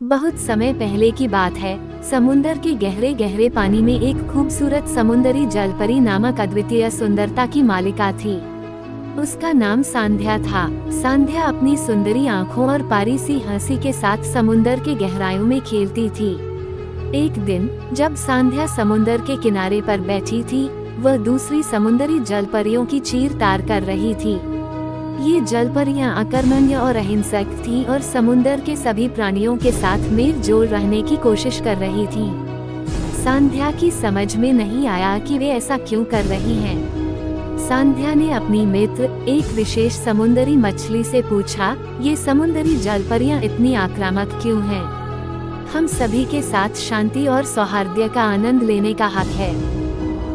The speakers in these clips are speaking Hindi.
बहुत समय पहले की बात है। समुंदर के गहरे गहरे पानी में एक खूबसूरत समुंदरी जलपरी नामक अद्वितीय सुंदरता की मालिका थी। उसका नाम सांध्या था। सांध्या अपनी सुंदरी आँखों और पारी सी हंसी के साथ समुंदर के गहराइयों में खेलती थी। एक दिन जब सांध्या समुंदर के किनारे पर बैठी थी, वह दूसरी समुंदरी जलपरियों की चीर ताड़ कर रही थी। ये जलपरियां अकर्मण्य और अहिंसक थीं और समुंदर के सभी प्राणियों के साथ मेल जोल रहने की कोशिश कर रही थीं। सांध्या की समझ में नहीं आया कि वे ऐसा क्यों कर रही हैं। सांध्या ने अपनी मित्र एक विशेष समुंदरी मछली से पूछा, ये समुंदरी जलपरियां इतनी आक्रामक क्यों हैं? हम सभी के साथ शांति और सौहार्द का आनंद लेने का हक है।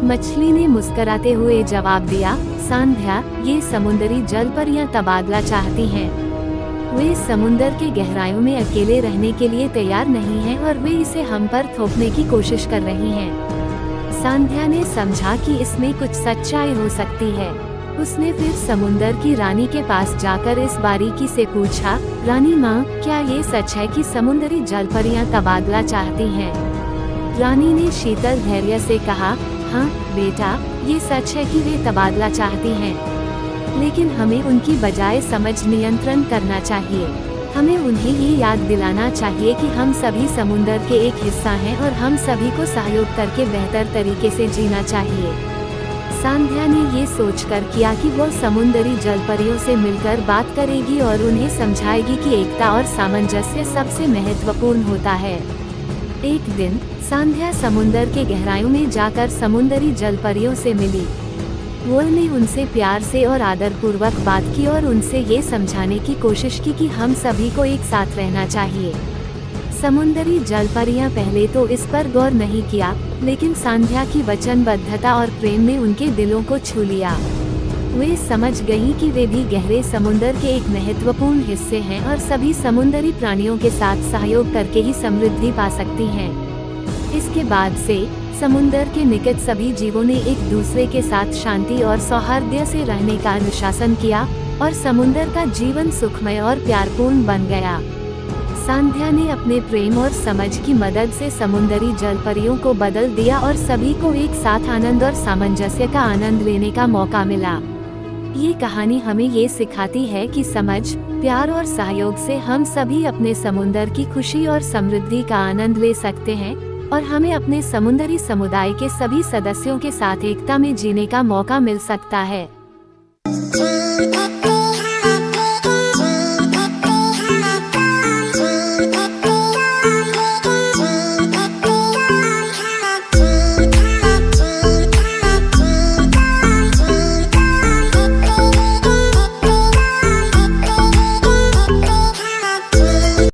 मछली ने मुस्कुराते हुए जवाब दिया, सांध्या, ये समुंदरी जलपरियां तबादला चाहती हैं। वे समुंदर के गहराइयों में अकेले रहने के लिए तैयार नहीं हैं और वे इसे हम पर थोपने की कोशिश कर रही हैं। सांध्या ने समझा कि इसमें कुछ सच्चाई हो सकती है। उसने फिर समुंदर की रानी के पास जाकर इस बारीकी से पूछा, रानी माँ, क्या ये सच है कि समुंदरी जलपरियां तबादला चाहती हैं? रानी ने शीतल धैर्य से कहा, हाँ बेटा, ये सच है कि वे तबादला चाहती हैं, लेकिन हमें उनकी बजाय समझ नियंत्रण करना चाहिए। हमें उन्हें ये याद दिलाना चाहिए कि हम सभी समुंदर के एक हिस्सा हैं और हम सभी को सहयोग करके बेहतर तरीके से जीना चाहिए। सांध्या ने ये सोचकर किया कि वो समुंदरी जलपरियों से मिलकर बात करेगी और उन्हें समझाएगी कि एकता और सामंजस्य सबसे महत्वपूर्ण होता है। एक दिन सांध्या समुंदर के गहराइयों में जाकर समुंदरी जलपरियों से मिली। वो ने उनसे प्यार से और आदरपूर्वक बात की और उनसे ये समझाने की कोशिश की कि हम सभी को एक साथ रहना चाहिए। समुंदरी जलपरियां पहले तो इस पर गौर नहीं किया, लेकिन सांध्या की वचनबद्धता और प्रेम ने उनके दिलों को छू लिया। वे समझ गईं कि वे भी गहरे समुंदर के एक महत्वपूर्ण हिस्से हैं और सभी समुंदरी प्राणियों के साथ सहयोग करके ही समृद्धि पा सकती हैं। इसके बाद से समुंदर के निकट सभी जीवों ने एक दूसरे के साथ शांति और सौहार्द से रहने का अनुशासन किया और समुंदर का जीवन सुखमय और प्यारपूर्ण बन गया। सांध्या ने अपने प्रेम और समझ की मदद से समुंदरी जलपरियों को बदल दिया और सभी को एक साथ आनंद और सामंजस्य का आनंद लेने का मौका मिला। ये कहानी हमें ये सिखाती है कि समझ, प्यार और सहयोग से हम सभी अपने समुंदर की खुशी और समृद्धि का आनंद ले सकते हैं और हमें अपने समुंदरी समुदाय के सभी सदस्यों के साथ एकता में जीने का मौका मिल सकता है।